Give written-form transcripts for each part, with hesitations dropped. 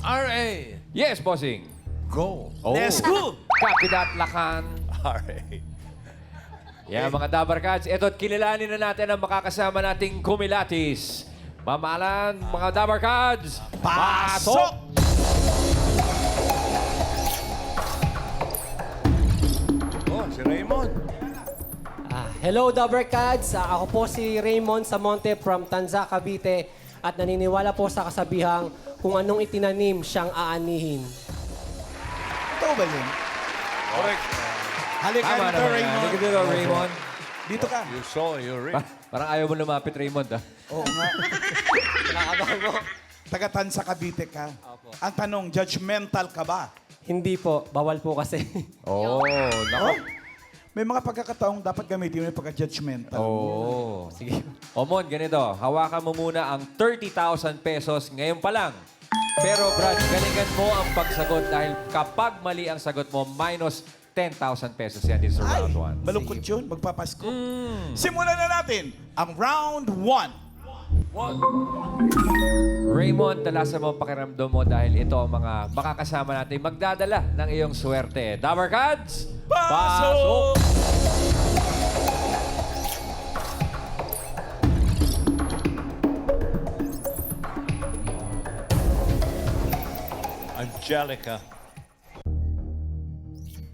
R.A. Yes, bossing. Go. Oh. Let's go! Kapidat Lakan. R.A. Yan, mga Dabarkads. Ito't kilalanin na natin ang makakasama nating kumilatis. Mamalan, mga Dabarkads. Pasok! Oh, si Raymond. Hello, Dabarkads. Ako po si Raymond Samonte from Tanza, Cavite. At naniniwala po sa kasabihang kung anong itinanim siyang aanihin. Ito ba yun? Correct. Halika Tama dito, naman yan. Raymond. Halika dito, Raymond. Dito ka. You saw, you read. Parang ayaw mo lumapit, Raymond, ah. Oo nga. Nakakabahan mo. Taga-Tansa Cavite ka. Ang tanong, judgmental ka ba? Hindi po. Bawal po kasi. Oh, nako. May mga pagkakataong dapat gamitin mo yung pagka-judgmental. Oh. Sige. Omon, ganito. Hawakan mo muna ang 30,000 pesos ngayon pa lang. Pero, Brad, galingan mo ang pagsagot dahil kapag mali ang sagot mo, minus 10,000 pesos yan dito sa Ay, round 1. malungkot yun. Magpapasko. Simulan na natin ang round 1. Raymond, talasan mo ang pakiramdam mo dahil ito ang mga makakasama natin magdadala ng iyong swerte. Dabarkads, Pasok! Angelica.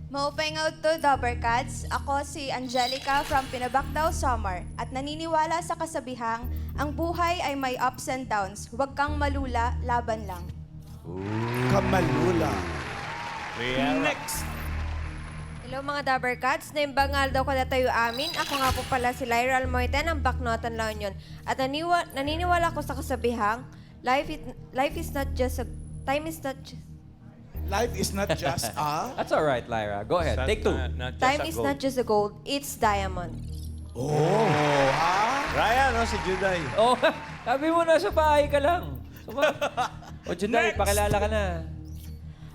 Maupay nga to, Dabarkads. Ako si Angelica from Pinabactao, Samar. At naniniwala sa kasabihang, ang buhay ay may ups and downs. Huwag kang malula, laban lang. Kamalula. Riera. Next. Hello mga Dabarkads, naimbangal daw kada tayo amin. Ako nga po pala si Lyra Almoita ng Baknotan, La Union. At naniniwala ko sa kasabihang, life is not just a... Time is not just... Life is not just a... That's all right, Lyra. Go ahead. Take two. Time is not just a gold, it's diamond. Oh, ha? Ryan, no? Si Juday. Oh, sabi mo na sa bahay ka lang. O, Juday, Next! pakilala ka na.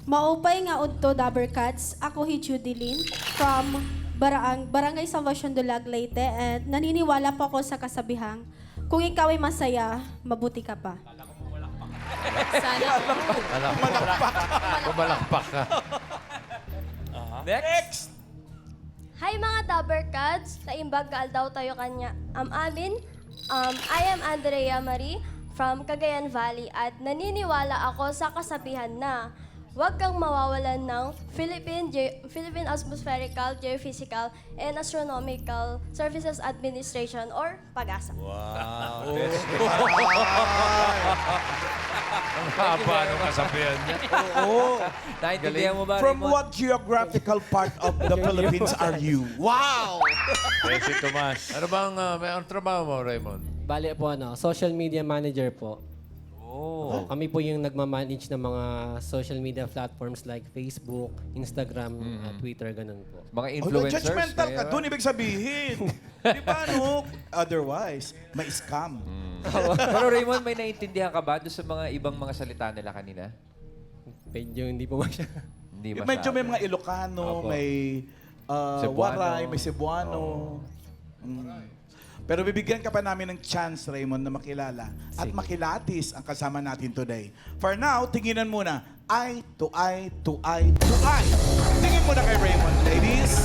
Maupay nga udto Dabarkads. Ako si Judilyn from Barangay Salvacion Dulag, Leyte, and naniniwala po ako sa kasabihang kung ikaw ay masaya, mabuti ka pa. Kumalakpak ka. Next. Hi mga Dabarkads! Naimbagal daw tayo kanya. I am Andrea Marie from Cagayan Valley at naniniwala ako sa kasabihan na huwag kang mawawalan ng Philippine Atmospherical, Geophysical, and Astronomical Services Administration or PAGASA. Wow. Ang haba ng kasabihan niya. Oo. Naintindihan mo ba, From Raymond? what geographical part of the Philippines are you? Wow! Si Tomas. Ano bang may ang trabaho mo, Raymond? Bali po, social media manager po. Oh. Kami po yung nagmamanage ng mga social media platforms like Facebook, Instagram, Twitter, ganun po. Mga Oh, influencers. judgmental ka. kaya- Doon ibig sabihin. Di ba, no? Otherwise, may scam. Pero Raymond, may naintindihan ka ba doon sa mga ibang mga salita nila kanina? Medyo hindi po masya. Hindi masyado. Medyo may mga Ilocano, Opo. may Cebuano. Waray, may Cebuano. Pero bibigyan ka pa namin ng chance, Raymond, na makilala at makilatis ang kasama natin today. For now, tinginan muna. Eye to eye to eye to eye. Tingin muna kay Raymond, ladies.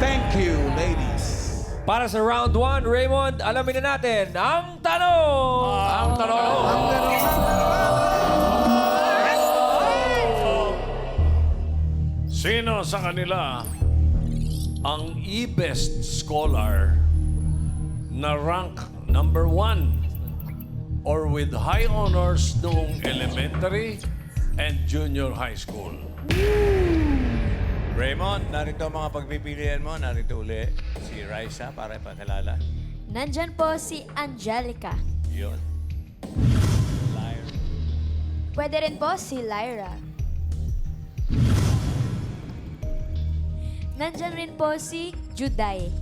Thank you, ladies. Para sa round 1, Raymond, alamin na natin ang tanong! Ang tanong! Sino sa kanila ang e-best scholar na rank number 1 or with high honors noong elementary and junior high school? Raymond, narito ang mga pagpipilian mo. Narito uli si Raisa para ipakilala. Nandyan po si Angelica. Yun. Pwede rin po si Lyra. Nandyan rin po si Juday.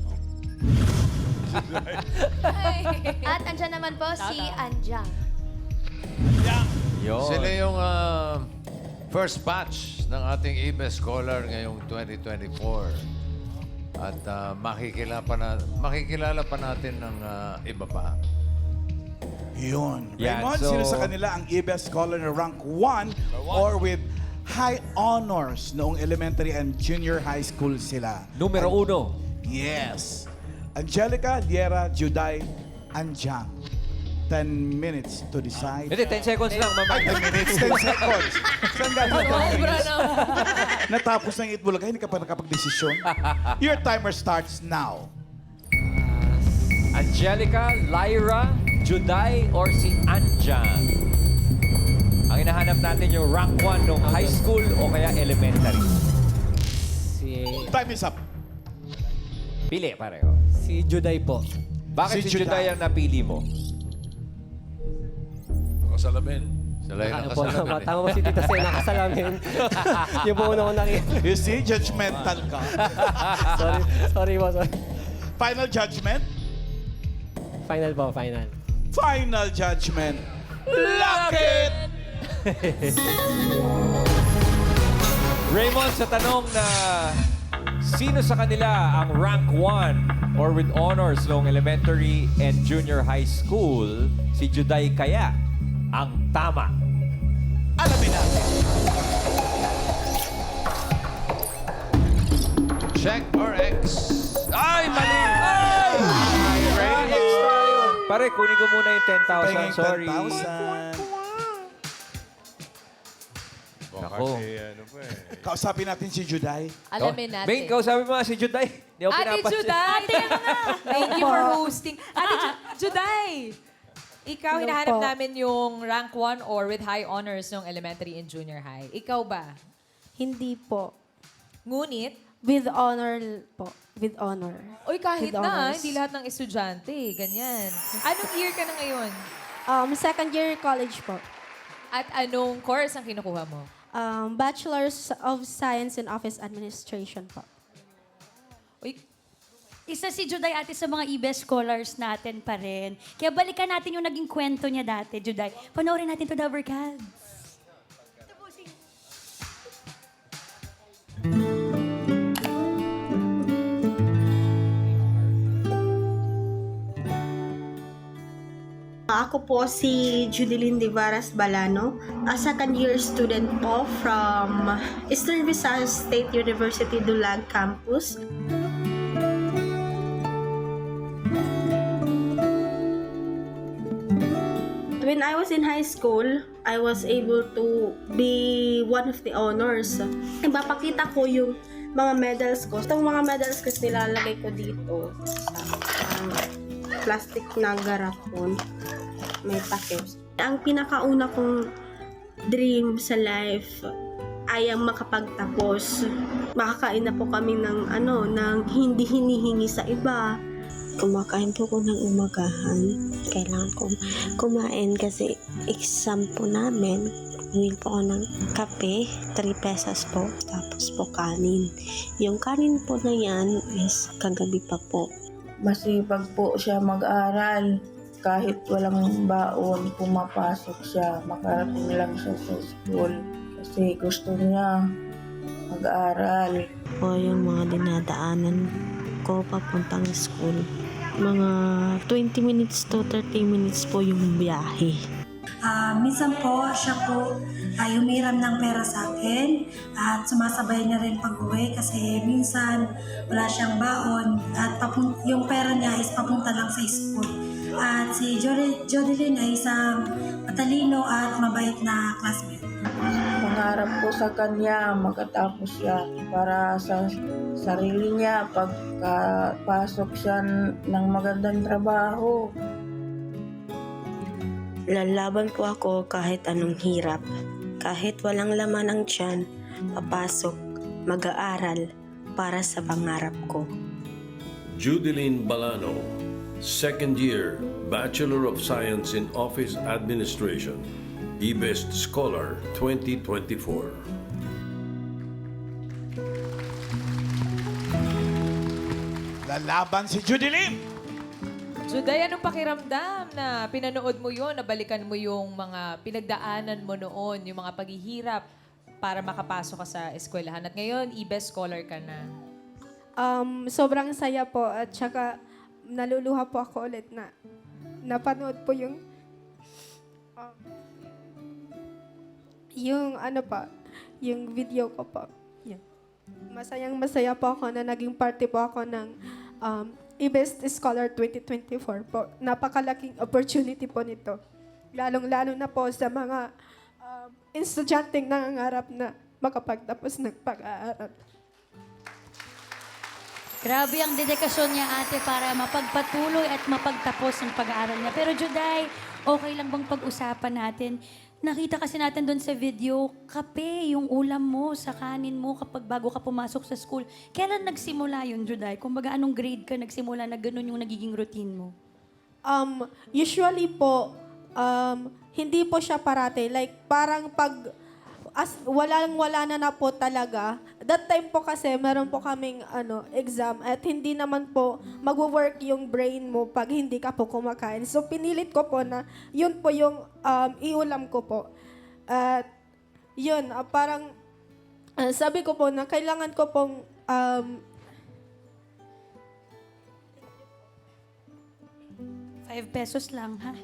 At andyan naman po si Anjang. Yun. Sila yung first batch ng ating IBES Scholar ngayong 2024. At makikilala pa natin ng iba pa. Yun. Yan, Raymond, so- sino sa kanila ang IBES Scholar na rank 1 or with high honors noong elementary and junior high school sila? Numero 1. Yes. Angelica, Liera, Juday, Anjang. 10 minutes to decide. Hindi, 10 seconds lang, Ay, mama. 10 minutes, 10 seconds. Saan galing yung 10 minutes? Natapos ng Itbulaga, hindi ka pa nakapag-desisyon. Your timer starts now. Angelica, Lyra, Juday, or si Anjang? Ang hinahanap natin yung rank 1 nung high school o kaya elementary. Si, Time is up. Pili, pareho. si Juday po. Bakit Si si Juday Juday. ang napili mo? Salamin. Sila yung Ano po, nakasalamin. tama mo si Tito Sen, nakasalamin. Yung po una ko nakita. You see, judgmental ka. Sorry po, sorry. Final judgment? Final po, final. Final judgment. Lock it! Raymond, sa tanong na sino sa kanila ang rank 1 or with honors noong elementary and junior high school, si Juday kaya ang tama? Alamin natin. Check or X? Ay, mali! Pare, kunin ko muna yung 10,000. Pahinging Sorry. 10,000. Ako. Kasi ano pa eh. Kausapin natin si Juday. Alamin natin. Bing, kausapin mo nga si Juday. Hindi ako Ate pinapansin. Juday! Thank you for hosting. Ate Juday! Ikaw, Hello hinahanap po. namin yung rank 1 or with high honors ng elementary and junior high. Ikaw ba? Hindi po. Ngunit, With honor po. With honor. oy kahit With na, honors. hindi lahat ng estudyante, ganyan. Anong year ka na ngayon? Second year college po. At anong course ang kinukuha mo? Bachelor's of Science in Office Administration po. Uy, Isa si Juday ate sa mga IBES scholars natin pa rin. Kaya balikan natin yung naging kwento niya dati, Juday. Panoorin natin to, Dabber Cats. Ako po si Judeline Divaras Balano, a second year student po from Eastern Visayas State University Dulag Campus. When I was in high school, I was able to be one of the honors. Ipapakita ko yung mga medals ko. Itong mga medals ko nilalagay ko dito sa plastic na garapon. May takip. Ang pinakauna kong dream sa life ay ang makapagtapos. Makakain na po kami ng hindi hinihingi sa iba. Kumakain po ko ng umagahan. Kailangan kong kumain kasi exam po namin. Bumili po ako ng kape, 3 pesos po, tapos po kanin. Yung kanin po na yan is kagabi pa po. Masipag po siya mag-aral. Kahit walang baon, pumapasok siya. Makarating lang siya sa school. Kasi gusto niya mag-aral. Po yung mga dinadaanan ko papuntang school. Mga 20 minutes to 30 minutes po yung biyahe. Minsan po, siya po ay humiram ng pera sa akin at sumasabay niya rin pag-uwi kasi minsan wala siyang baon at yung pera niya is papunta lang sa school. At si Jodeline ay isang matalino at mabait na classmate. Pangarap ko sa kanya, makatapos siya para sa sarili niya pagkapasok siya ng magandang trabaho. Lalaban po ako kahit anong hirap. Kahit walang laman ang tiyan, papasok, mag-aaral para sa pangarap ko. Judeline Balano, second year, Bachelor of Science in Office Administration, eBest Scholar 2024. Lalaban si Judeline. Juday, anong pakiramdam na pinanood mo yun, nabalikan mo yung mga pinagdaanan mo noon, yung mga paghihirap para makapasok ka sa eskwelahan. At ngayon, e-best scholar ka na. Sobrang saya po at saka naluluha po ako ulit na napanood po yung ano pa, yung video ko po. Yan. Masayang masaya po ako na naging party po ako ng e-best scholar 2024 po. Napakalaking opportunity po nito. Lalong-lalo na po sa mga estudyanteng nangangarap na makapagtapos ng pag-aaral. Grabe ang dedikasyon niya, ate, para mapagpatuloy at mapagtapos ang pag-aaral niya. Pero Juday, okay lang bang pag-usapan natin? Nakita kasi natin doon sa video, kape yung ulam mo sa kanin mo kapag bago ka pumasok sa school. Kailan nagsimula yun, Juday? Kumbaga, anong grade ka nagsimula na ganun yung nagiging routine mo? Usually po, hindi po siya parate. Like, parang pag wala na po talaga. That time po kasi meron po kaming exam at hindi naman po magwo-work yung brain mo pag hindi ka po kumakain. So pinilit ko po na yun po yung iulam ko po. At yun, parang sabi ko po na kailangan ko pong 5 pesos lang, ha?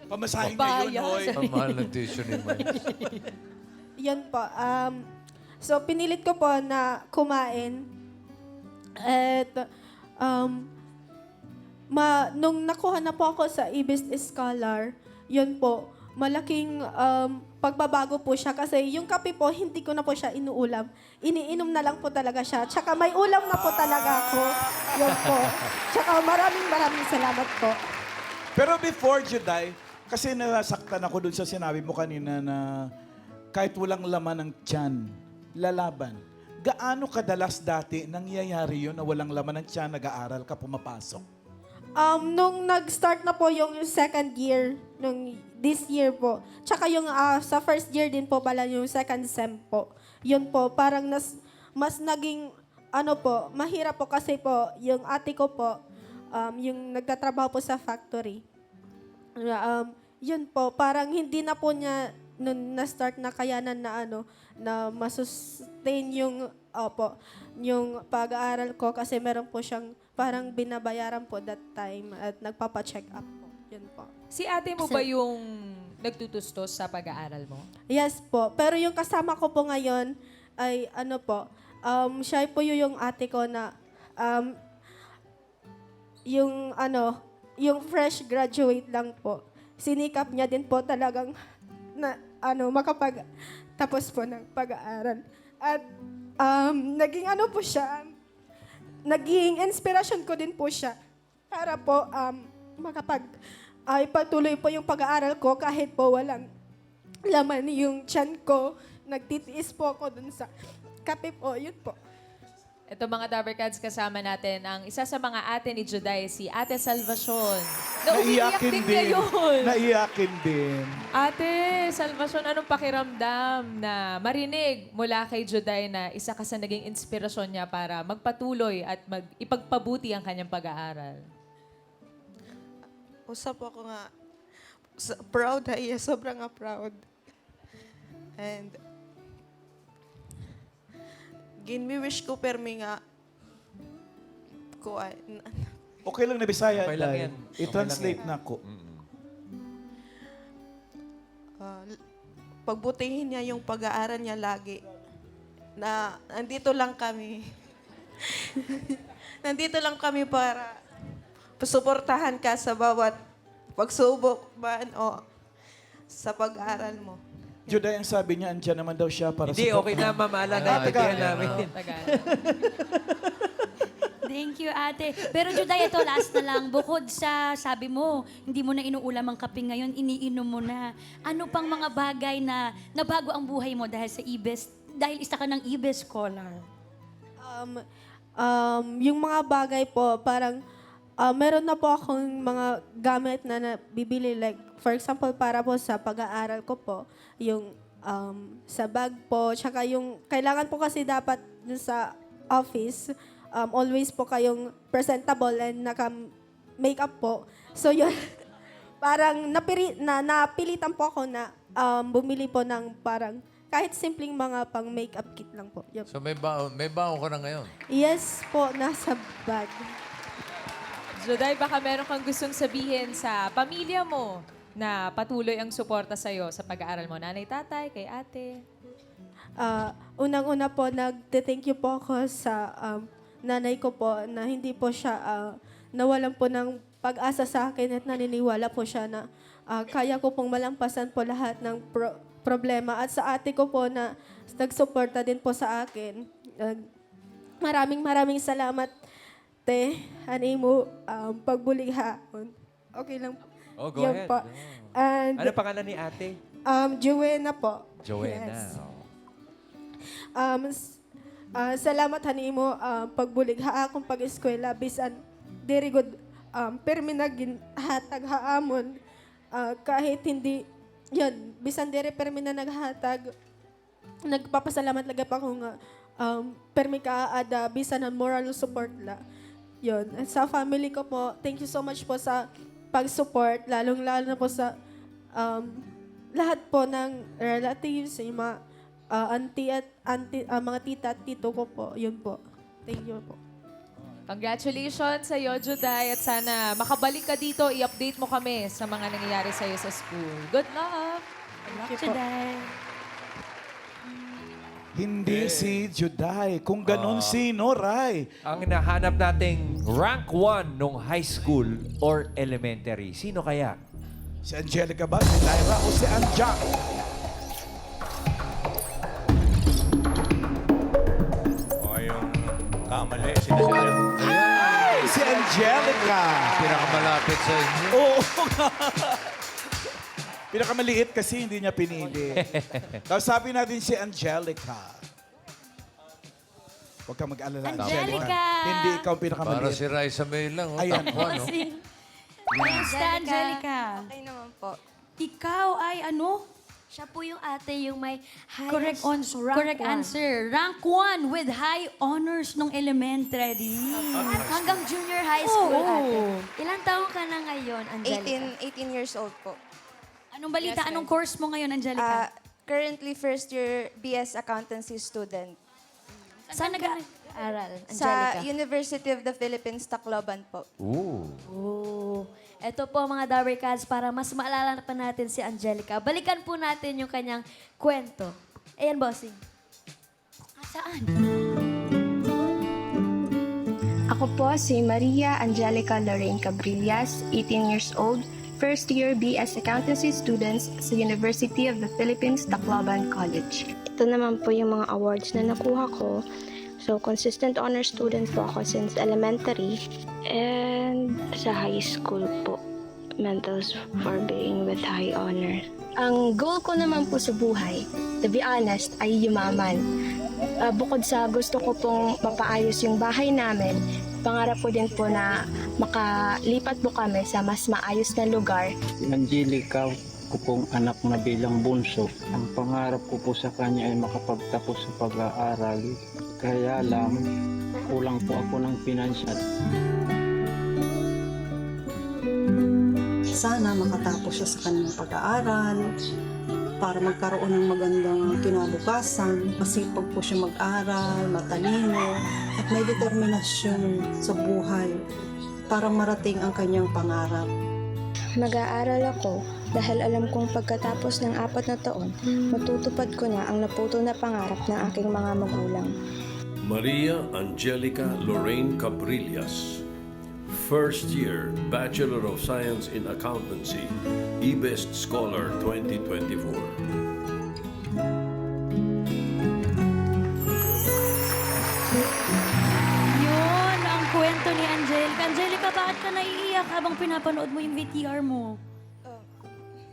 Pamasahin na yun, hoy. Ang mahal ng tuition ni Mike. Yan po. So, pinilit ko po na kumain. At nung nakuha na po ako sa e-best scholar, yun po, malaking pagbabago po siya. Kasi yung kape po, hindi ko na po siya inuulam. Iniinom na lang po talaga siya. Tsaka may ulam na po talaga ako. Yun po. Tsaka maraming salamat po. Pero before, Juday, kasi nasaktan ako dun sa sinabi mo kanina na kahit walang laman ng tiyan, lalaban. Gaano kadalas dati nangyayari yun na walang laman ng tiyan, nag-aaral ka, pumapasok? Nung nag-start na po yung second year, nung this year po, tsaka yung sa first year din po pala yung second sem po, yun po, parang mas naging, mahirap po kasi po, yung ate ko po, yung nagtatrabaho po sa factory. Yun po, parang hindi na po niya na-start na kayanan na na masustain yung pag-aaral ko kasi meron po siyang parang binabayaran po that time at nagpapa-check up po. Yun po. Si ate mo ba yung nagtutustos sa pag-aaral mo? Yes po. Pero yung kasama ko po ngayon ay siya po yung ate ko na yung fresh graduate lang po. Sinikap niya din po talagang na makapag-tapos po ng pag-aaral. At naging po siya, naging inspiration ko din po siya para po ipatuloy po yung pag-aaral ko kahit po walang laman yung tiyan ko. Nagtitiis po ako dun sa kape po. Yun po. Ito mga Dabarkads, kasama natin ang isa sa mga ate ni Juday, si Ate Salvacion. Umiiyak din ngayon. Naiyakin din. Ate Salvacion, anong pakiramdam na marinig mula kay Juday na isa ka sa naging inspirasyon niya para magpatuloy at ipagpabuti ang kanyang pag-aaral? Usap ako nga, proud ay sobrang proud. And ginmi-wish ko permi nga ko Okay lang na Bisaya. Okay lang yan. I-translate na ko. pagbutihin niya yung pag-aaral niya lagi. Na nandito lang kami. Nandito lang kami para suportahan ka sa bawat pagsubok man o sa pag-aaral mo. Juday, ang sabi niya, andyan naman daw siya para Hindi, okay na, Ma'am Alan. Naintindihan namin. Thank you, ate. Pero Juday, ito last na lang. Bukod sa sabi mo, hindi mo na inuulam ang kape ngayon, iniinom mo na. Ano pang mga bagay na nabago ang buhay mo dahil sa e-best, dahil isa ka ng e-best scholar? Yung mga bagay po, parang meron na po akong mga gamit na nabibili. Like, for example, para po sa pag-aaral ko po, yung sa bag po, tsaka yung, kailangan po kasi dapat dun sa office, always po kayong presentable and naka-makeup po. So, yun, parang napilitan po ako na bumili po ng parang kahit simpleng mga pang makeup kit lang po. Yun. So may baon ka na ngayon. Yes po, nasa bag. Juday, baka meron kang gustong sabihin sa pamilya mo na patuloy ang suporta sa'yo sa pag-aaral mo. Nanay, tatay, kay ate. Unang-una po, nag-thank you po ako sa nanay ko po na hindi po siya nawalan po ng pag-asa sa akin at naniniwala po siya na kaya ko pong malampasan po lahat ng problema. At sa ate ko po na nagsuporta din po sa akin. Maraming salamat, te. Ani mo, pagbulighahon. Okay lang. Oh, go Yan ahead. po. And, Ano pangalan ni ate? Joanna po. Joanna. Yes. Oh. Salamat hanimo pagbuligha akong pag-eskwela bisan diri good perminagin hatag haamon kahit hindi yan bisan diri permina naghatag nagpapasalamat lagi pa ko nga permi ka ada bisan ang moral support la yon sa family ko po, thank you so much po sa pag-support lalong-lalo na po sa lahat po ng relatives sa mga mga tita at tito ko po. Yun po. Thank you po. Congratulations sa iyo, Juday. At sana makabalik ka dito, i-update mo kami sa mga nangyayari sa iyo sa school. Good luck! Good luck, Juday. Hindi si Juday. Kung ganun, sino, Ray? Ang nahanap nating rank 1 nung high school or elementary. Sino kaya? Si Angelica ba? Si Lyra o si Anja? Kamali, sila. Ay, si Angelica. Pinakamalapit sa inyo. Oo nga. Pinakamaliit kasi hindi niya pinili. Tapos sabi natin si Angelica. Huwag kang mag-alala, Angelica. Hindi ikaw ang Para pinakamaliit. si Raisa May lang. Ayan. Top one, no? Kamusta, Angelica? Okay naman po. Ikaw ay ano? Siya po yung ate yung may Correct, correct answer. Rank 1 with high honors nung elementary. Hanggang junior high school, Oo. ate. Ilang taong ka na ngayon, Angelica? 18 years old po. Anong balita? Yes, Anong ma'am. course mo ngayon, Angelica? Currently first year BS Accountancy student. Saan nag Aral, Sa Angelica. University of the Philippines, Tacloban po. Ooh. Oh. Ito po mga Dabber Cats, para mas maalala pa natin si Angelica. Balikan po natin yung kanyang kwento. Ayan, bossing. Saan? Ako po si Maria Angelica Lorraine Cabrillas, 18 years old, first year BS Accountancy students sa University of the Philippines, Tacloban College. Ito naman po yung mga awards na nakuha ko. So, consistent honor student po ako since elementary and sa high school po. Medals for being with high honor. Ang goal ko naman po sa buhay, to be honest, ay yumaman. Bukod sa gusto ko pong mapaayos yung bahay namin, pangarap ko din po na makalipat po kami sa mas maayos na lugar. Si Angelica ko pong anak na bilang bunso. Ang pangarap ko po sa kanya ay makapagtapos sa pag-aaral. Kaya lang, kulang po ako ng pinansyal. Sana makatapos siya sa kanyang pag-aaral para magkaroon ng magandang kinabukasan. Masipag po siya mag-aral, matalino, at may determinasyon sa buhay para marating ang kanyang pangarap. Mag-aaral ako dahil alam kong pagkatapos ng 4 na taon, matutupad ko na ang naputol na pangarap ng aking mga magulang. Maria Angelica Lorraine Cabrillas, first year Bachelor of Science in Accountancy, eBest Scholar 2024. Yun, ang kwento ni Angelica. Angelica, bakit ka naiiyak habang pinapanood mo yung VTR mo?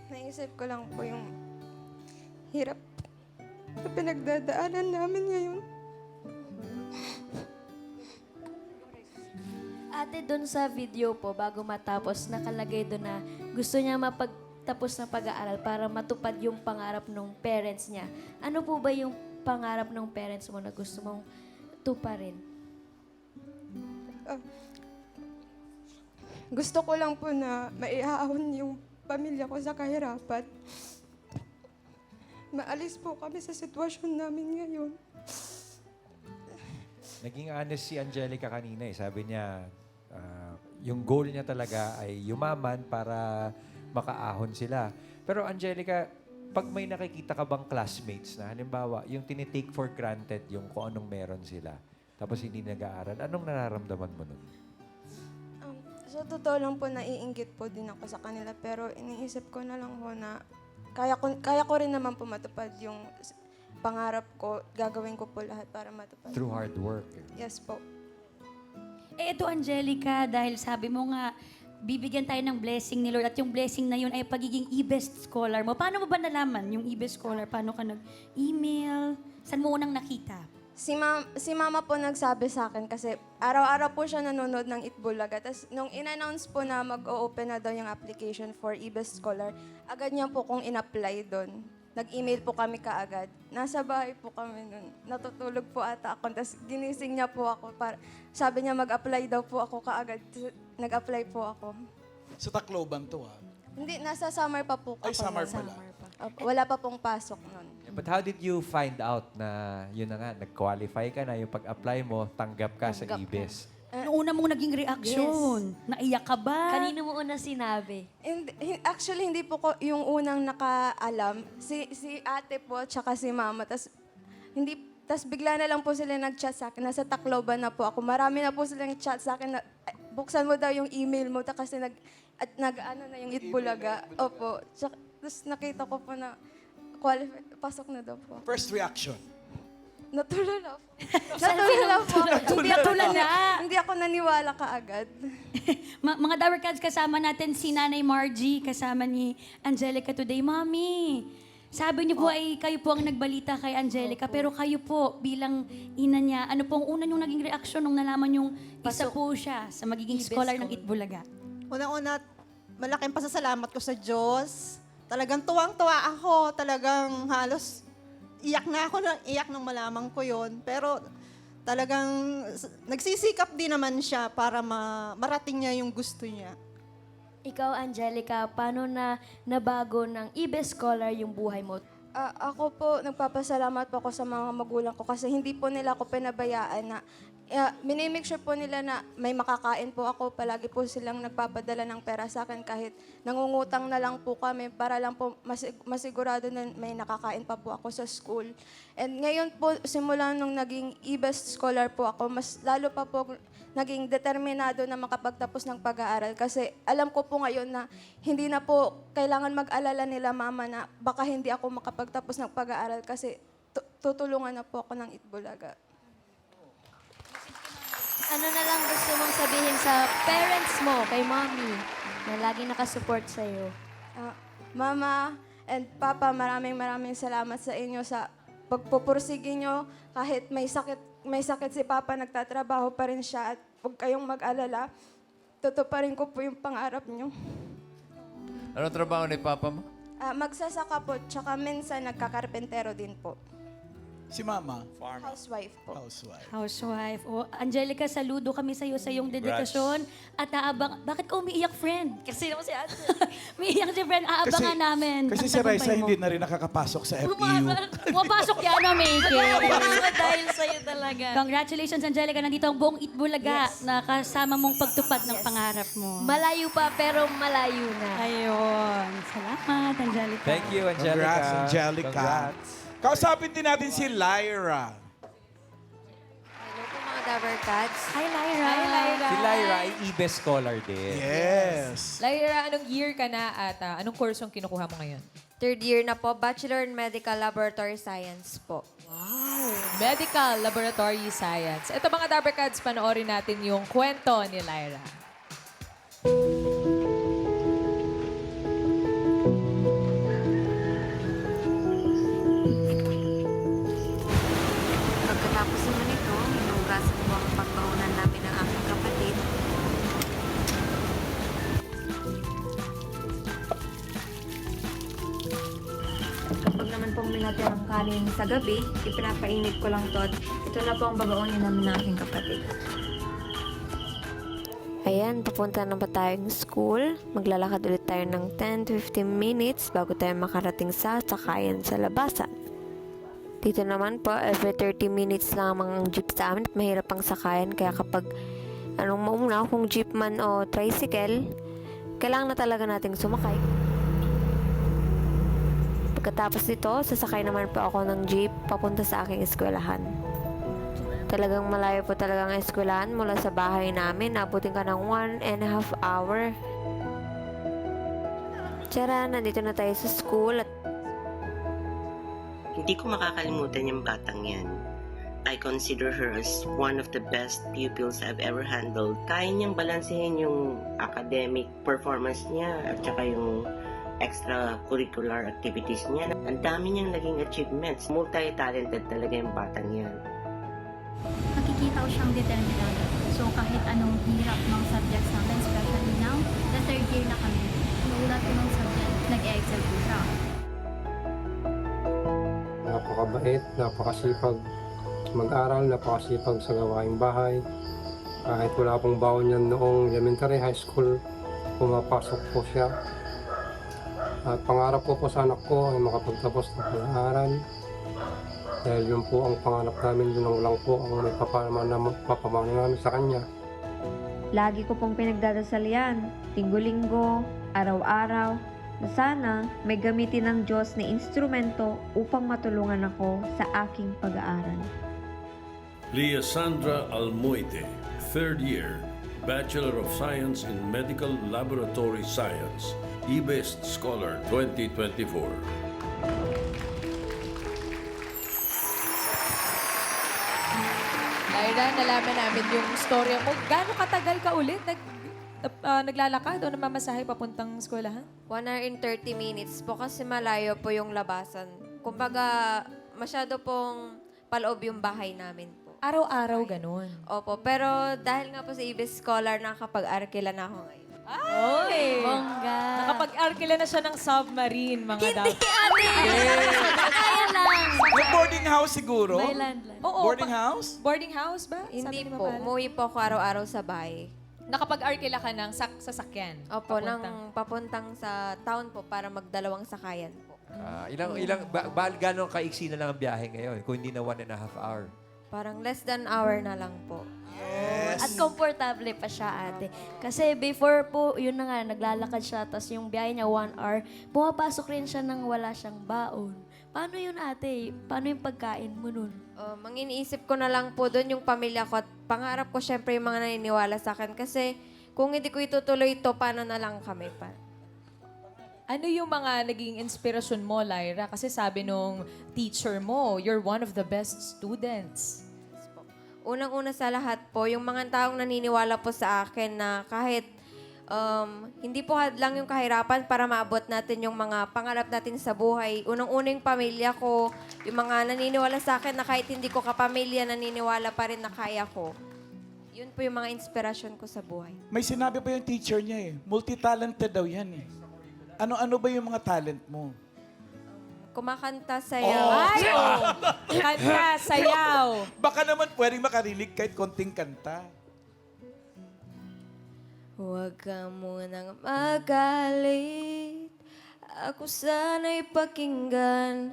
Naisip ko lang po yung hirap na pinagdadaanan namin ngayon. Ate, doon sa video po, bago matapos, nakalagay doon na gusto niya mapagtapos ng pag-aaral para matupad yung pangarap ng parents niya. Ano po ba yung pangarap ng parents mo na gusto mong tuparin? Gusto ko lang po na maiahon yung pamilya ko sa kahirapan. Maalis po kami sa sitwasyon namin ngayon. Naging honest si Angelica kanina eh. Sabi niya, yung goal niya talaga ay yumaman para makaahon sila. Pero Angelica, pag may nakikita ka bang classmates na halimbawa, yung tinitake for granted yung kung anong meron sila, tapos hindi nag-aaral, anong nararamdaman mo nun? Sa totoo lang po, naiinggit po din ako sa kanila. Pero iniisip ko na lang po na kaya ko rin naman po matupad yung pangarap ko. Gagawin ko po lahat para matupad. Through hard work. Yes po. Eh, ito, Angelica, dahil sabi mo nga, bibigyan tayo ng blessing ni Lord at yung blessing na yun ay pagiging e-best scholar mo. Paano mo ba nalaman yung e-best scholar? Paano ka nag-email? Saan mo unang nakita? Si mama po nagsabi sa akin kasi araw-araw po siya nanonood ng Itbulaga. Tapos nung in-announce po na mag-o-open na daw yung application for e-best scholar, agad niya po kung in-apply doon. Nag-email po kami kaagad. Nasa bahay po kami nun. Natutulog po ata ako. Tapos ginising niya po ako. Sabi niya mag-apply daw po ako kaagad. Nag-apply po ako. Sa Tacloban to ha? Hindi, nasa summer pa po ako. Ay, summer pala. Wala pa pong pasok nun. But how did you find out na yun na nga, nag-qualify ka na, yung pag-apply mo, tanggap ka sa EBES? Noong una mong naging reaksyon, naiyak ka ba? Kanino mo una sinabi? Actually, hindi po ko yung unang nakaalam. Si ate po, tsaka si mama. Tas bigla na lang po sila nag-chat sa akin. Nasa Tacloban na po ako. Marami na po silang chat sa akin na, buksan mo daw yung email mo. Kasi nag-ano na yung Itbulaga. Opo. Tapos nakita ko po na pasok na daw po. First reaction? Natulala po. Natulala po. Natulala. Hindi ako naniwala kaagad. Mga Dower Cats, kasama natin si Nanay Margie, kasama ni Angelica today. Mami, sabi niyo po ay kayo po ang nagbalita kay Angelica, pero kayo po bilang ina niya, ano pong una yung naging reaksyon nung nalaman yung isa po siya sa magiging scholar ng Itbulaga? Una-una, malaking pasasalamat ko sa Diyos. Talagang tuwang-tuwa ako. Talagang halos iyak na ako nang malaman ko yon. Pero talagang nagsisikap din naman siya para marating niya yung gusto niya. Ikaw, Angelica, paano na nabago ng e-best scholar yung buhay mo? Ako po, nagpapasalamat po ako sa mga magulang ko kasi hindi po nila ako pinabayaan na minimake sure po nila na may makakain po ako. Palagi po silang nagpapadala ng pera sa akin kahit nangungutang na lang po kami para lang po masigurado na may nakakain pa po ako sa school. And ngayon po, simula nung naging e-best scholar po ako, mas lalo pa po naging determinado na makapagtapos ng pag-aaral kasi alam ko po ngayon na hindi na po kailangan mag-alala nila mama na baka hindi ako makapagtapos ng pag-aaral kasi tutulungan na po ako ng Itbulaga. Ano na lang gusto mong sabihin sa parents mo, kay mommy, na lagi nakasupport sa'yo? Mama and Papa, maraming salamat sa inyo sa pagpupursige nyo. Kahit may sakit si Papa, nagtatrabaho pa rin siya at huwag kayong mag-alala. Tutuparin ko po yung pangarap nyo. Anong trabaho ni Papa mo? Magsasaka po, tsaka minsan nagkakarpentero din po. Si Mama? Housewife po. Housewife. Angelica, saludo kami sa iyo sa iyong dedikasyon. At bakit ka umiiyak, friend? Kasi naman si Ate. Umiiyak si friend, aabangan namin. Kasi si Raisa hindi na rin nakakapasok sa FEU. Pumapasok yan na, Mike. Dahil sa'yo talaga. Congratulations, Angelica. Nandito ang buong Itbulaga na kasama mong pagtupad ng pangarap mo. Malayo pa, pero malayo na. Ayun. Salamat, Angelica. Thank you, Angelica. Congrats, Angelica. Congrats. Kausapin din natin si Lyra. Hello po mga Dower Cats. Hi, Lyra. Hi, Lyra. Si Lyra ay EBES scholar din. Yes. Lyra, anong year ka na at anong course yung kinukuha mo ngayon? Third year na po, Bachelor in Medical Laboratory Science po. Wow! Medical Laboratory Science. Ito mga Dower Cats, panoorin natin yung kwento ni Lyra. Pagkatapos naman ito, hinugasan ko ang pagbaunan namin ng aking kapatid. Kapag naman pong minatira ang kanin sa gabi, ipinapainit ko lang to at ito na po ang babaunin namin ng aking kapatid. Ayan, papunta na ba tayong school? Maglalakad ulit tayo ng 10 to 15 minutes bago tayo makarating sa sakayan sa labasan. Dito naman po, every 30 minutes lang ang jeep sa amin at mahirap ang sakayan. Kaya kapag anong mauna, kung jeep man o tricycle, kailangan na talaga nating sumakay. Pagkatapos nito, sasakay naman po ako ng jeep papunta sa aking eskwelahan. Talagang malayo po talaga ang eskwelahan mula sa bahay namin. Abutin ka ng 1.5 hour. Tara, nandito na tayo sa school at hindi ko makakalimutan yung batang yan. I consider her as one of the best pupils I've ever handled. Kaya niyang balansehin yung academic performance niya at saka yung extracurricular activities niya. Ang dami niyang naging achievements. Multi-talented talaga yung batang yan. Nakikita ko siyang determinado. So kahit anong hirap ng subjects natin, especially now, the third year na kami, inuulat ko ng subject, nag-excel po siya. Napakabait, napakasipag mag-aral, napakasipag sa gawaing bahay. Kahit wala pong baon yan noong elementary, high school, pumapasok po siya. At pangarap ko po sa anak ko ay makapagtapos ng pag-aaral. Dahil yun po ang pangarap namin, yun lang po ang may papamana namin sa kanya. lagi ko pong pinagdadasal yan, linggo-linggo, araw-araw, na sana may gamitin ng Diyos na instrumento upang matulungan ako sa aking pag-aaral. Leah Sandra Almoite, 3rd year, Bachelor of Science in Medical Laboratory Science, eBest Scholar 2024. Lyra, nalaman namin yung storya mo. Gaano katagal ka ulit naglalakad o namamasahe papuntang eskwelahan? 1 hour and 30 minutes po kasi malayo po yung labasan. Kumbaga, masyado pong paloob yung bahay namin po. Araw-araw ganun? Opo, pero dahil nga po sa EBS Scholar, nakakapag-arkila na ako ngayon. Ay! Bongga. Nakapag-arkila na siya ng submarine, mga Hindi, ate! Kaya lang. Yung boarding house siguro? May landline. Oo, Boarding house? Boarding house ba? Hindi Sabi ni po, Mapala. umuwi po ako araw-araw sa bahay. Nakapag-arkila ka ng sasakyan? Opo, papuntang sa town po para magdalawang sakayan po. Gano'ng kaiksi na lang ang biyahe ngayon kung hindi na 1.5 hour? Parang less than hour na lang po. At komportable pa siya, ate. Kasi before po, yun na nga, naglalakad siya, tapos yung biyahe niya 1 hour, pumapasok rin siya nang wala siyang baon. Paano yun, ate? Paano yung pagkain mo nun? Ang iniisip ko na lang po doon yung pamilya ko at pangarap ko syempre yung mga naniniwala sa akin kasi kung hindi ko itutuloy ito, paano na lang kami pa? Ano yung mga naging inspirasyon mo, Lyra? Kasi sabi nung teacher mo, you're one of the best students. Unang-una sa lahat po, yung mga taong naniniwala po sa akin na kahit hindi po hadlang yung kahirapan para maabot natin yung mga pangarap natin sa buhay. Unang-una yung pamilya ko, yung mga naniniwala sa akin na kahit hindi ko kapamilya, naniniwala pa rin na kaya ko. Yun po yung mga inspirasyon ko sa buhay. May sinabi pa yung teacher niya eh. Multi-talented daw yan eh. Ano-ano ba yung mga talent mo? Kumakanta, sayaw. Kanta, sayaw. Baka naman pwedeng makarinig kahit konting kanta. Huwag ka munang magalit, ako sana'y pakinggan.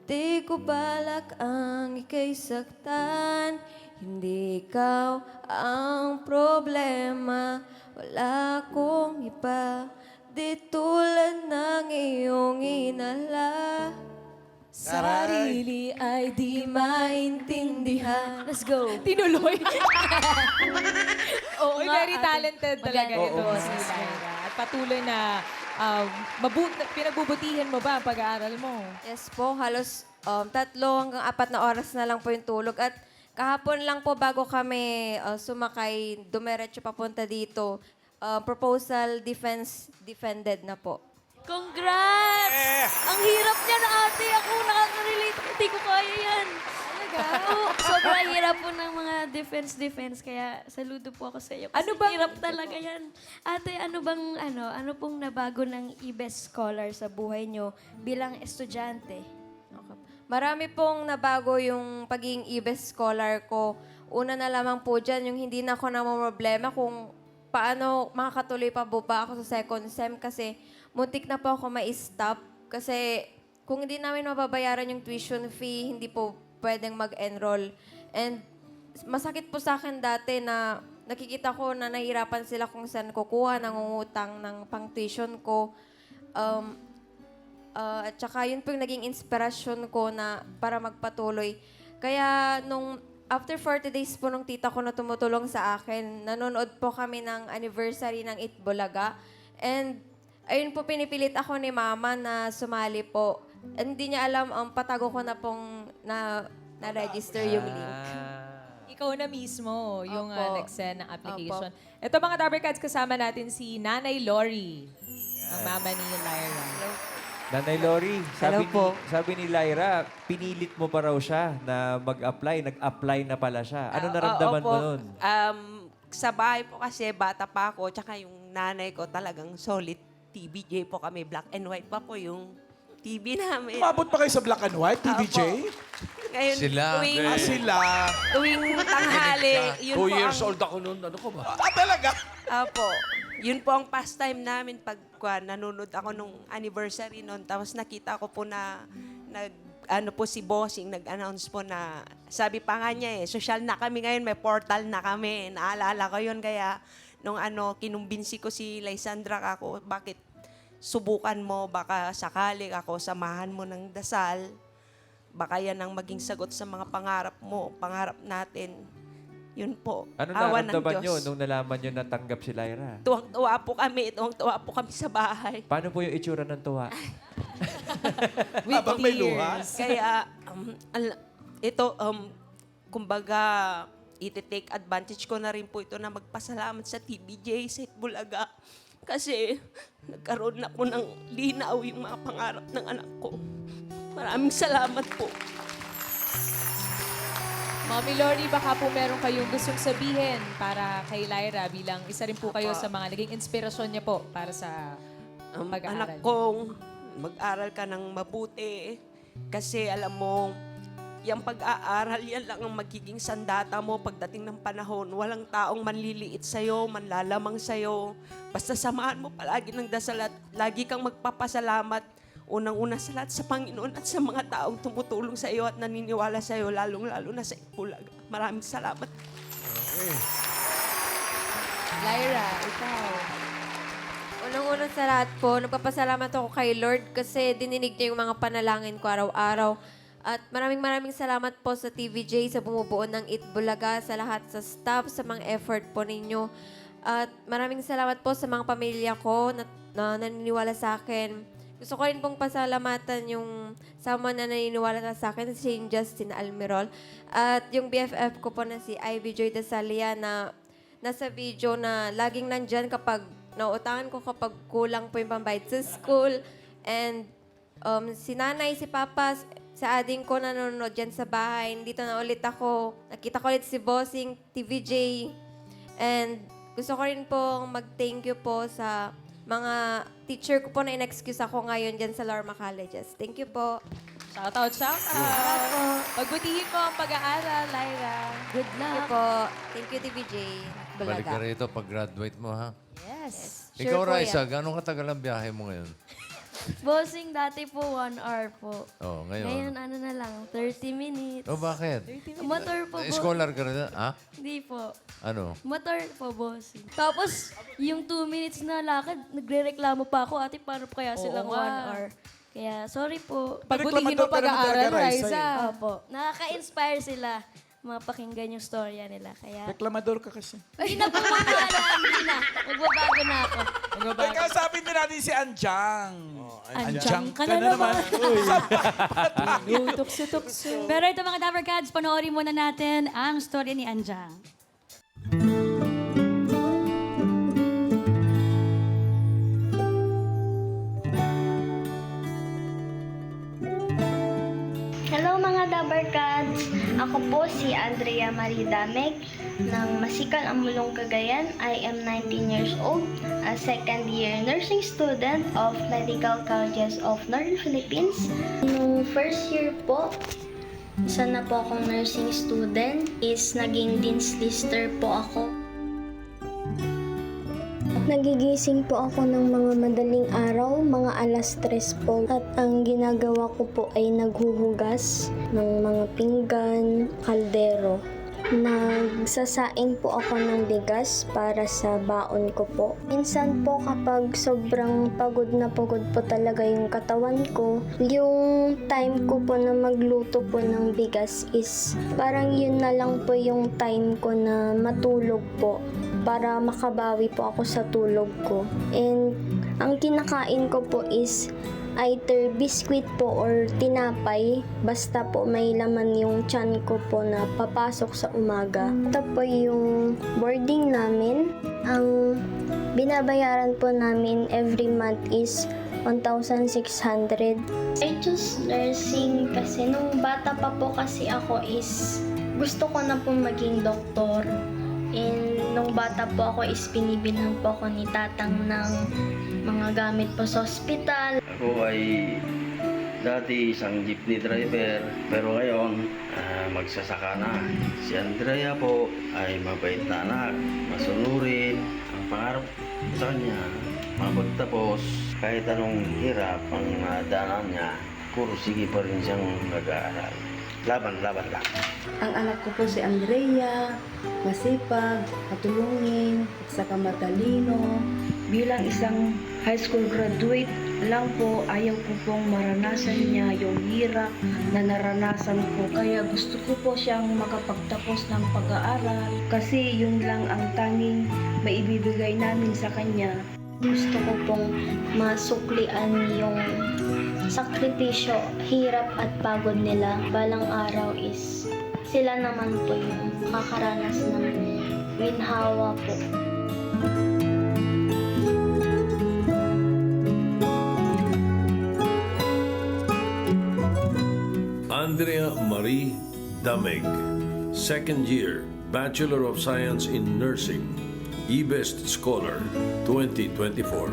Di ko balak ang ika'y saktan, hindi ikaw ang problema. Wala akong iba, di tulad ng iyong inala. Sarili ay di maintindihan. Let's go. Tinuloy. Oo, very talented talaga Magaling. ito Oo. si Lyra. At patuloy na pinagbubutihin mo ba ang pag-aaral mo? Yes po, halos 3 hanggang 4 na oras na lang po yung tulog. At kahapon lang po bago kami sumakay, dumiretso papunta dito, proposal defended na po. Congrats! Ang hirap niya na, ate. Ako nakaka-relate. Hindi ko kaya yan. Oo, sobrang hirap po ng mga defense. Kaya saludo po ako sa iyo. Kasi hirap talaga yan. Ate, ano pong nabago ng eBest Scholar sa buhay niyo bilang estudyante? Okay. Marami pong nabago yung pagiging EBS Scholar ko. Una na lamang po dyan, yung hindi na ako namamroblema kung paano makakatuloy pa po ba ako sa second sem kasi muntik na po ako ma-stop kasi kung hindi namin mababayaran yung tuition fee, hindi po pwedeng mag-enroll. And masakit po sa akin dati na nakikita ko na nahihirapan sila kung saan kukuha, nangungutang ng pang-tuition ko. At saka yun po yung naging inspirasyon ko na para magpatuloy. Kaya nung after 40 days po nung tita ko na tumutulong sa akin, nanonood po kami ng anniversary ng Itbulaga. And ayun po pinipilit ako ni mama na sumali po. And hindi niya alam, patago ko na pong na-register yung link. Ikaw na mismo yung Opo. nag-send ng application. Ito mga Dabber Cats, kasama natin si Nanay Lori, ang mama ni Lyra. Nanay Lori, Hello po. sabi ni Lyra, pinilit mo pa raw siya na mag-apply. Nag-apply na pala siya. Ano naramdaman mo nun? Sa bahay po kasi bata pa ako, tsaka yung nanay ko talagang solid TVJ po kami. Black and white pa po yung TV namin. Umabot pa kayo sa black and white, TVJ? Ngayon, Sila. Sila. tuwing tanghali, yun 2 po years ang... old ako noon. Ano ka ba? Talaga? Apo. Yun po ang pastime namin pag nanonood ako nung anniversary noon. Tapos nakita ko po na si Bossing nag-announce po na sabi pa nga niya social na kami ngayon, may portal na kami. Naalala ko yun kaya nung kinumbinsi ko si Lysandra ako, bakit subukan mo, baka sakali ako, samahan mo ng dasal, baka yan ang maging sagot sa mga pangarap mo, pangarap natin. Yun po. Ano Awa ng naramdaman nyo Diyos. nung nalaman nyo na tanggap si Lyra? Tuwang-tuwa po kami sa bahay. Paano po yung itsura ng tuwa? Habang may luha? Kaya, kumbaga, iti-take advantage ko na rin po ito na magpasalamat sa TVJ, sa Itbulaga. Kasi nagkaroon na po ng linaw yung mga pangarap ng anak ko. Maraming salamat po. Mommy Lori, baka po meron kayong gustong sabihin para kay Lyra bilang isa rin po kayo sa mga naging inspirasyon niya po para sa pag-aaral. Anak kong, mag-aral ka ng mabuti. Kasi alam mo, yung pag-aaral, yan lang ang magiging sandata mo pagdating ng panahon. Walang taong manliliit sa'yo, manlalamang sa'yo. Basta samahan mo palagi ng dasal at lagi kang magpapasalamat. Unang-una sa lahat sa Panginoon at sa mga taong tumutulong sa iyo at naniniwala sa iyo, lalong-lalo na sa Itbulaga. Maraming salamat. Lyra, ikaw. Unang-una sa lahat po, nagpapasalamat ako kay Lord kasi dininig niya yung mga panalangin ko araw-araw. At maraming salamat po sa TVJ, sa bumubuo ng Itbulaga, sa lahat sa staff, sa mga effort po ninyo. At maraming salamat po sa mga pamilya ko na naniniwala sa akin. Gusto ko rin pong pasalamatan yung someone na naniniwala sa akin, si Justin Almirol. At yung BFF ko po na si Ivy Joy Dasalia na nasa video na laging nandyan kapag nauutangan ko kapag kulang po yung pambayad sa school. And si nanay, si papa, sa ading ko nanonood dyan sa bahay. Dito na ulit ako. Nakita ko ulit si Bossing, TVJ. And gusto ko rin pong mag-thank you po sa mga teacher ko po na in-excuse ako ngayon dyan sa Lorma Colleges. Thank you po. Shout out. Pagbutihin mo ang pag-aaral, Lyra. Good luck. Thank you po. Thank you, TVJ. Balik ka rito pag-graduate mo, ha? Yes. Ikaw, Raisa, gano'ng katagal ang biyahe mo ngayon? Bossing, dati po 1 hour po. Oh, ngayon. Ngayon, ano na lang, 30 minutes. Oh, bakit? Motor po, Scholar ka rin, ha? Hindi po. Ano? Motor po, bossing. Tapos, yung 2 minutes na lakad, nagre-reklamo pa ako, ate, paano pa kaya silang 1 hour? Kaya, sorry po. Pagbutihin mo pag-aaral, Raisa. Opo. Nakaka-inspire sila mapakinggan yung storya nila. Kaya, Reklamador ka kasi. hindi na po hindi na. Magbabago na ako. Ay, kausapin din natin si Anjang. Anjang ka na naman. Tukso. Pero ito mga Dabber Cats, panoorin muna natin ang story ni Anjang. Hello mga Dabber Cats! Ako po si Andrea Marie Dameg ng Masikal Amulong, Cagayan. I am 19 years old, a second year nursing student of Medical Colleges of Northern Philippines. Noong first year po, isa na po akong nursing student is naging Dean's Lister po ako. Nagigising po ako ng mga madaling araw, mga alas 3 po. At ang ginagawa ko po ay naghuhugas ng mga pinggan, kaldero. Nagsasaing po ako ng bigas para sa baon ko po. Minsan po kapag sobrang pagod po talaga yung katawan ko, yung time ko po na magluto po ng bigas is parang yun na lang po yung time ko na matulog po para makabawi po ako sa tulog ko. And ang kinakain ko po is either biscuit po or tinapay, basta po may laman yung tiyan ko po na papasok sa umaga. Ito po yung boarding namin. Ang binabayaran po namin every month is 1,600. I choose nursing kasi nung bata pa po kasi ako is gusto ko na po maging doktor. And nung bata po ako is binibilhan po ako ni tatang ng mga gamit po sa ospital. Ako ay dati isang jeepney driver, pero ngayon magsasaka na. Si Andrea po ay mabait na anak, masunurin. Ang pangarap sa kanya, mapagtapos kahit anong hirap ang daanan niya, puro sige pa rin siyang nag-aaral. Laban lang. Ang anak ko po si Andrea, masipag, matulungin, at saka matalino. Bilang isang high school graduate lang po, ayaw ko pong maranasan niya yung hirap na naranasan ko. Kaya gusto ko po siyang makapagtapos ng pag-aaral kasi yun lang ang tanging maibibigay namin sa kanya. Gusto ko pong masuklian yung sakripisyo, hirap at pagod nila. Balang araw is sila naman po yung makakaranas ng ginhawa po. Andrea Marie Dameg, second year, Bachelor of Science in Nursing, eBest Scholar 2024.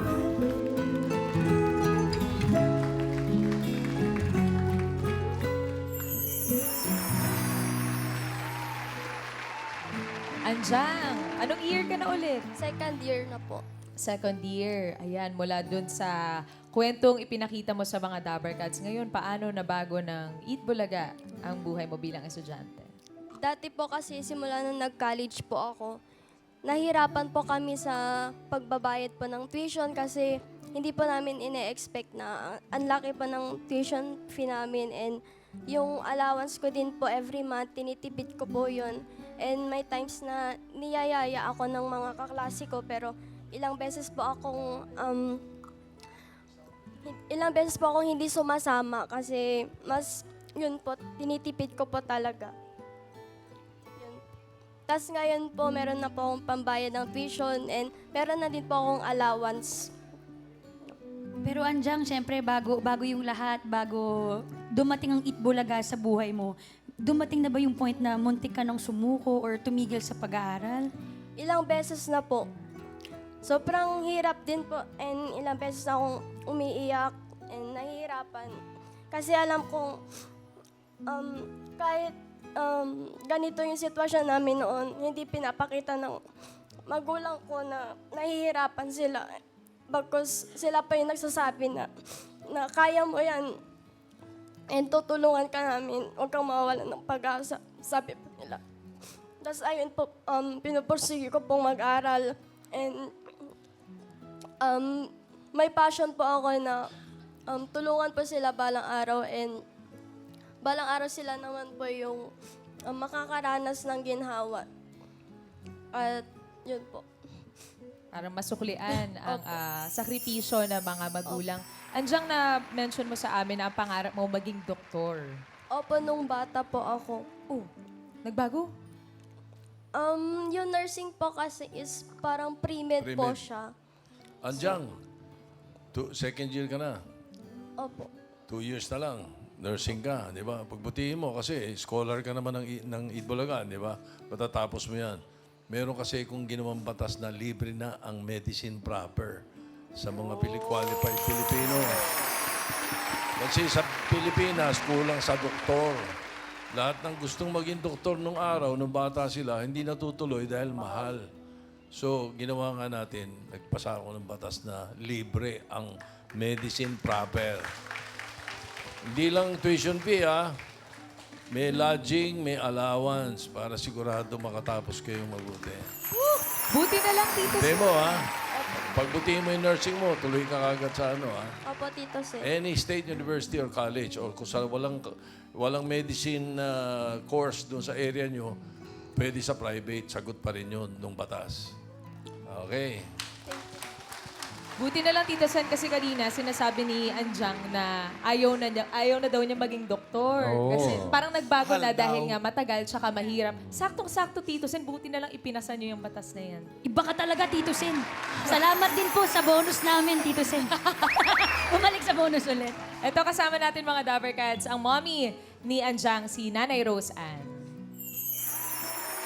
Anjang, anong year ka na ulit? Second year na po. Second year. Ayan, mula dun sa kwentong ipinakita mo sa mga Dabbercats. Ngayon, paano nabago ng Eat Bulaga ang buhay mo bilang estudyante? Dati po kasi simula nung nag-college po ako, nahirapan po kami sa pagbabayad po ng tuition kasi hindi po namin ine-expect na ang laki po ng tuition fee namin, and yung allowance ko din po every month, tinitipid ko po yun. And may times na niyayaya ako ng mga kaklase ko, pero ilang beses po akong hindi sumasama kasi mas yun po, tinitipid ko po talaga. Yun. Tapos ngayon po, meron na po akong pambayad ng tuition and meron na din po akong allowance. Pero Anjang, syempre, bago yung lahat, bago dumating ang Eat Bulaga sa buhay mo, dumating na ba yung point na muntik ka nang sumuko or tumigil sa pag-aaral? Ilang beses na po. Sobrang hirap din po, and ilang beses na akong umiiyak and nahihirapan. Kasi alam kong kahit ganito yung sitwasyon namin noon, hindi pinapakita ng magulang ko na nahihirapan sila. Bagkus sila pa yung nagsasabi na kaya mo yan and tutulungan ka namin, huwag kang mawawalan ng pag-asa, sabi po nila. Tapos ayun po, pinupursige ko pong mag-aral, and may passion po ako na tulungan po sila balang araw, and balang araw sila naman po yung makakaranas ng ginhawa. At yun po. Parang masuklian ang sakripisyo ng mga magulang. Anjang na-mention mo sa amin na ang pangarap mo maging doktor. Opo, nung bata po ako. Nagbago? Yung nursing po kasi is parang pre-med po Pre-med. siya. Anjang, second year ka na. Opo. 2 years na lang. Nursing ka, di ba? Pagbutihin mo kasi scholar ka naman ng Eat Bulaga, di ba? Matatapos mo yan. Meron kasi kung ginawang batas na libre na ang medicine proper sa mga qualified Pilipino. Kasi sa Pilipinas, kulang sa doktor. Lahat ng gustong maging doktor nung araw, nung bata sila, hindi natutuloy dahil mahal. So, ginawa nga natin, nagpasa ako ng batas na libre ang medicine proper. Hindi lang tuition fee, ha? May lodging, may allowance para sigurado makatapos kayong mabuti. Buti na lang, Tito Hindi Sen. mo, ha? Pagbutihin mo yung nursing mo, tuloy ka kagad sa ano, ha? Opo, Tito Sen. Any state university or college or kung sa walang medicine course doon sa area nyo, pwede sa private, sagot pa rin yun nung batas. Okay. Buti na lang, Tito Sen, kasi kanina sinasabi ni Anjang na ayaw na daw niya maging doktor. Oo. Kasi parang nagbago na Mahal dahil daw. nga matagal tsaka mahirap. Saktong-sakto, Tito Sen, buti na lang ipinasa niyo yung batas na yan. Iba ka talaga, Tito Sen. Salamat din po sa bonus namin, Tito Sen. Bumalik sa bonus ulit. Ito kasama natin mga Dabber Cats, ang mommy ni Anjang, si Nanay Rose Ann.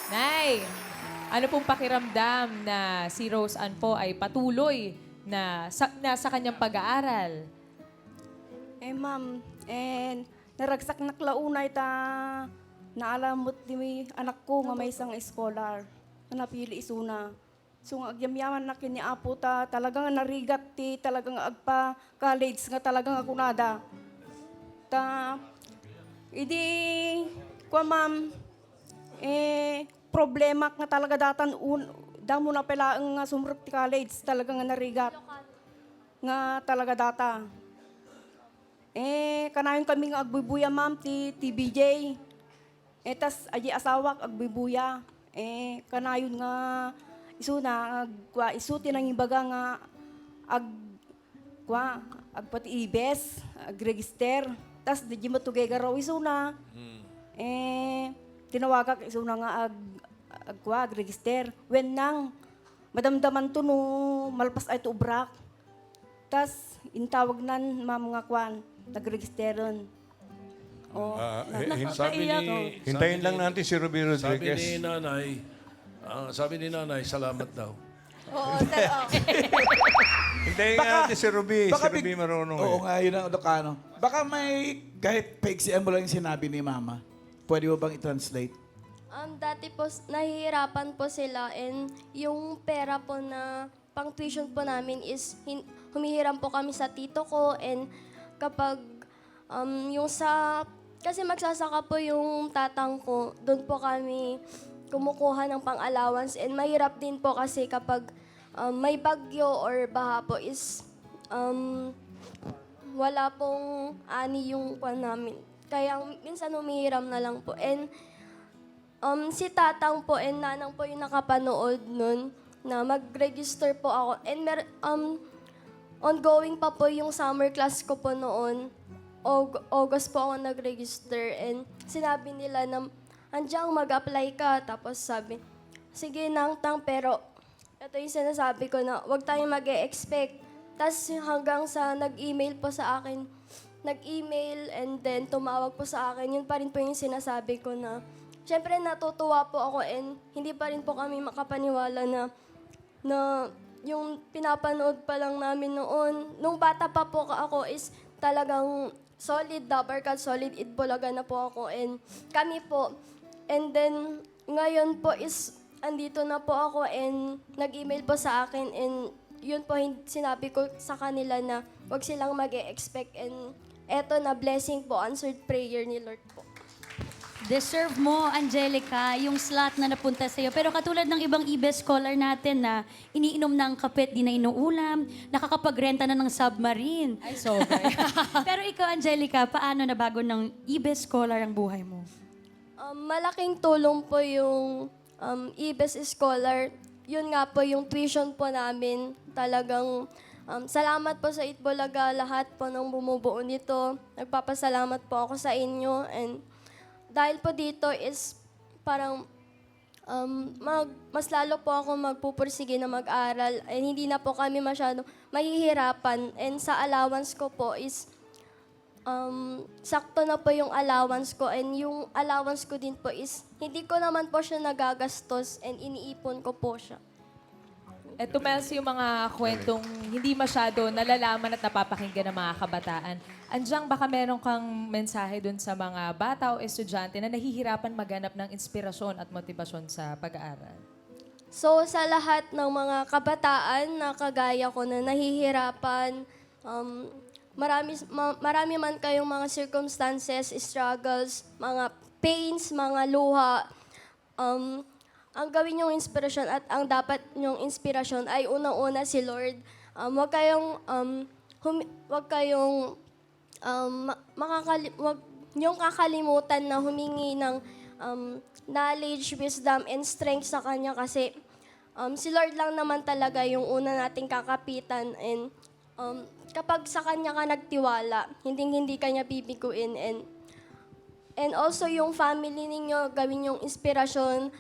Nay, ano pong pakiramdam na si Rose Ann po ay patuloy na sa kanyang pag-aaral? Ma'am, naragsak na klaunay ta naalamot ni anak ko nga may isang scholar na napili isuna. So nga agyamyaman na kini apo ta talagang narigat ti talagang agpa college nga talagang ako nada. Ta idi kwa ma'am problema nga talaga datan damo na pala ang sumruk ti college talagang narigat nga talaga data. Kanayon kami nga agbubuya ma'am ti TBJ. Tas aji asawak agbubuya. Kanayon nga isuna isuti nang imbaga nga agpati ibes, agregister. Tas di matugay garaw isuna. Tinawagak isuna nga agregister. When nang madamdaman to no malpas ay to ubrak. Tas intawag nan ma'am nga nagregisteron. Hintayin lang natin si Ruby Rodriguez. Sabi ni nanay, salamat daw. Oo, sir. Hintayin nga natin si Ruby. Si Ruby marunong. Oo nga, yun ang Ilocano. Baka may, kahit paiksian mo lang yung sinabi ni Mama, pwede mo bang i-translate? Dati po, nahihirapan po sila and yung pera po na pang tuition po namin is humihiram po kami sa tito ko and kapag kasi magsasaka po yung tatang ko, doon po kami kumukuha ng pang-allowance and mahirap din po kasi kapag may bagyo or baha po is wala pong ani yung namin. Kaya minsan humihiram na lang po. And si tatang po and nanang po yung nakapanood nun na mag-register po ako. And ongoing pa po yung summer class ko po noon. August po ako nag-register and sinabi nila na Anjang mag-apply ka. Tapos sabi, sige nang pero ito yung sinasabi ko na huwag tayong mag-e-expect. Tapos hanggang sa nag-email po sa akin, nag-email and then tumawag po sa akin, yun pa rin po yung sinasabi ko na syempre natutuwa po ako and hindi pa rin po kami makapaniwala na yung pinapanood pa lang namin noon. Nung bata pa po ako is talagang solid Dabber Cats, solid Itbulaga na po ako and kami po. And then ngayon po is andito na po ako and nag-email po sa akin and yun po sinabi ko sa kanila na wag silang mag-e-expect and eto na blessing po, answered prayer ni Lord po. Deserve mo, Angelica, yung slot na napunta sa'yo. Pero katulad ng ibang IBES scholar natin na iniinom ng kapet, di na inuulam, nakakapagrenta na ng submarine. Ay, sobra. Pero ikaw, Angelica, paano nabago ng IBES scholar ang buhay mo? Malaking tulong po yung IBES Scholar. Yun nga po yung tuition po namin. Talagang salamat po sa Itbulaga, lahat po ng bumubuo nito. Nagpapasalamat po ako sa inyo and dahil po dito is parang mas lalo po ako magpupursige na mag-aral and hindi na po kami masyado mahihirapan and sa allowance ko po is sakto na po yung allowance ko and yung allowance ko din po is hindi ko naman po siya nagagastos and iniipon ko po siya. Ito, Mels, yung mga kwentong hindi masyado nalalaman at napapakinggan ng mga kabataan. Anjang, baka meron kang mensahe dun sa mga bata o estudyante na nahihirapan maghanap ng inspirasyon at motibasyon sa pag-aaral? So, sa lahat ng mga kabataan na kagaya ko na nahihirapan, marami man kayong mga circumstances, struggles, mga pains, mga luha, ang gawin niyong inspirasyon at ang dapat niyong inspirasyon ay unang-una si Lord. Huwag niyong kakalimutan na humingi ng knowledge, wisdom, and strength sa Kanya kasi si Lord lang naman talaga yung una nating kakapitan and kapag sa Kanya ka nagtiwala, hindi ka niya bibiguin and also yung family ninyo, gawin yung inspirasyon,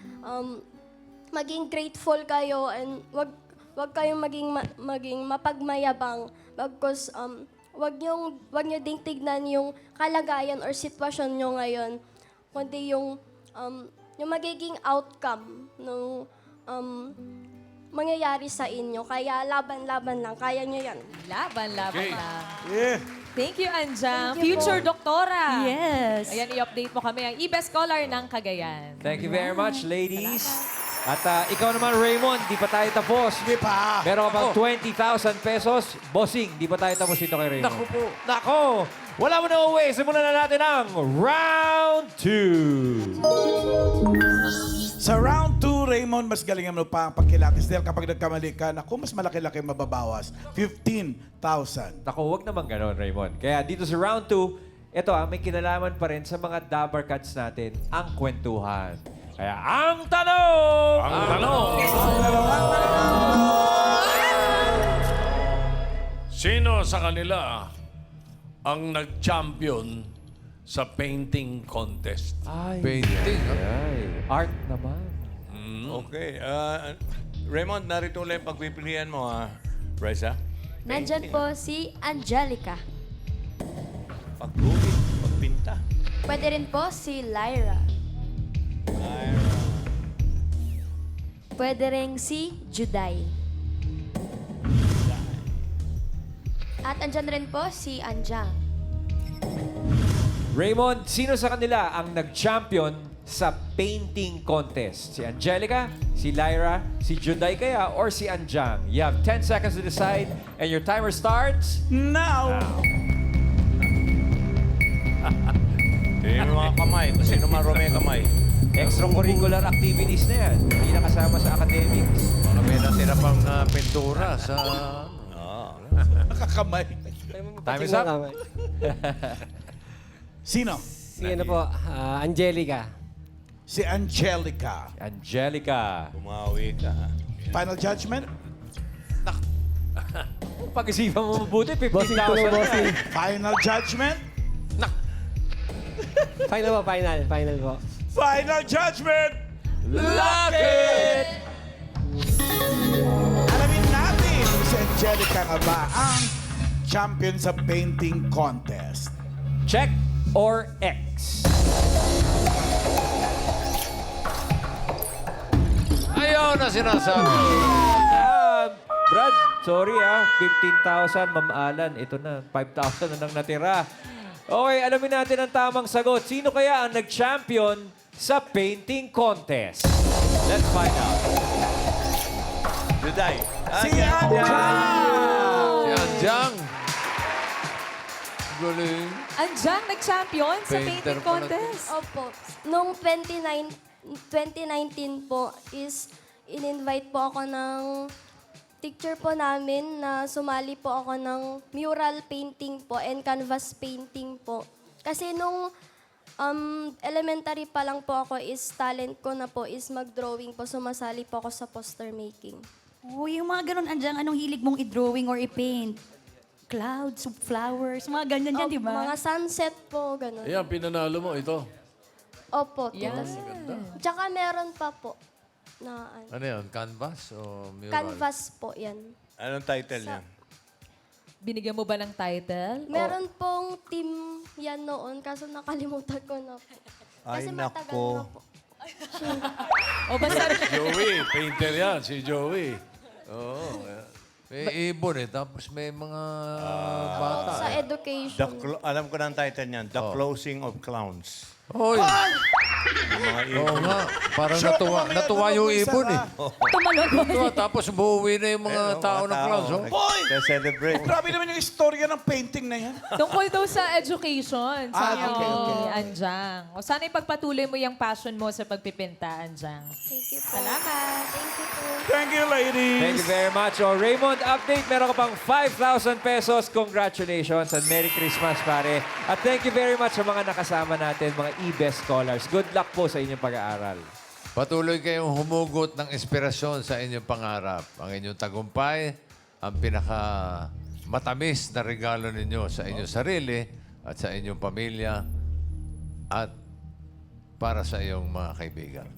maging grateful kayo and wag kayong maging mapagmayabang bagkus wag niyo ding tignan yung kalagayan or sitwasyon niyo ngayon kundi yung magiging outcome ng mangyayari sa inyo. Kaya laban-laban lang. Kaya niyo yan. Laban-laban lang. Yeah. Thank you, Anjang. Thank you Future po. doktora. Yes. Ayan, i-update mo kami ang e-best scholar ng Cagayan. Thank you very much, ladies. At ikaw naman, Raymond, di pa tayo tapos. Hindi pa. Meron ka pang 20,000 pesos. Bossing, di pa tayo tapos dito kay Raymond. Naku po. Nako! Wala mo na uwi. Simulan na natin ang round 2. Sa round 2, Raymond, mas galingan mo pa ang pagkilatis. Dahil kapag nagkamali ka, naku, mas malaki-laki mababawas. 15,000. Nako, wag naman ganon, Raymond. Kaya dito sa round 2, ito may kinalaman pa rin sa mga Dabar Cats natin, ang kwentuhan. Kaya ang tanong! Ang tanong! Sino sa kanila ang nag-champion sa painting contest? Painting. Ay, art naman. Okay. Raymond, narito ulit yung pagpipilian mo, Raisa. Nandyan po si Angelica. Pagguhit, pagpinta. Pwede rin po si Lyra. Pwede rin si Juday. At andyan rin po si Anjang. Raymond, sino sa kanila ang nag-champion sa painting contest? Si Angelica, si Lyra, si Juday kaya, or si Anjang? You have 10 seconds to decide and your timer starts now. Tingnan mo mga kamay. Kung sino man rumi ang kamay. Extracurricular activities na yan. Hindi na kasama sa academics. Baka may natira pang pintura sa... Nakakamay. Time is up. Sino? Si ano po, Angelica. Si Angelica. Angelica. Bumawi ka. Final judgment? Pag-isipan mo mabuti, Bossing ko 15,000 na, na. bossing. Final judgment? Final po, final. Final po. Final judgment! Lock it! Alamin natin si Angelica nga ba ang champion sa painting contest. Check or X? Ayaw na sinasabi. Brad, sorry 15,000, Ma'am Alan. Ito na, 5,000 na nang natira. Okay, alamin natin ang tamang sagot. Sino kaya ang nag-champion sa painting contest? Let's find out. Juday. Si Anjang! Si Anjang. Galing. Anjang nag-champion sa Painter painting pala to. contest. Opo. Noong 2019 po is in-invite po ako ng teacher po namin na sumali po ako ng mural painting po and canvas painting po. Kasi nung elementary pa lang po ako is talent ko na po is mag-drawing po. Sumasali po ako sa poster making. Oh, yung mga ganun, Anjang, anong hilig mong i-drawing or i-paint? Clouds, flowers, mga ganyan yan, di ba? Mga sunset po, gano'n. Ayan, pinanalo mo ito. Opo, tita. Tsaka meron pa po na Ano yun? Canvas o mural? canvas po yan. Anong title niya? Binigyan mo ba ng title? Meron pong team yan noon, kaso nakalimutan ko na po. Kasi matagal na po. O basta... Joey, painter yan, si Joey. Oo. May ibon tapos may mga bata. Sa education. Alam ko na ang title niyan, The Closing of Clowns. Hoy! Oo nga. Parang Shock natuwa, mamaya, natuwa ano, yung Kuya ibon Sara? eh. Natuwa, tapos buuwi na yung mga tao ng clowns. Oh. Hoy! Celebrate. Grabe naman yung istorya ng painting na yan. Tungkol daw sa education, sabi okay, ni okay. Anjang. O sana ipagpatuloy mo yung passion mo sa pagpipinta, Anjang. Thank you po. Salamat. Thank you po. Thank you, ladies. Thank you very much. Oh, Raymond, update. Meron ka pang 5,000 pesos. Congratulations and Merry Christmas, pare. At thank you very much sa mga nakasama natin, mga e-best scholars. Good luck po sa inyong pag-aaral. Patuloy kayong humugot ng inspirasyon sa inyong pangarap. Ang inyong tagumpay, ang pinaka matamis na regalo ninyo sa inyong sarili at sa inyong pamilya at para sa iyong mga kaibigan.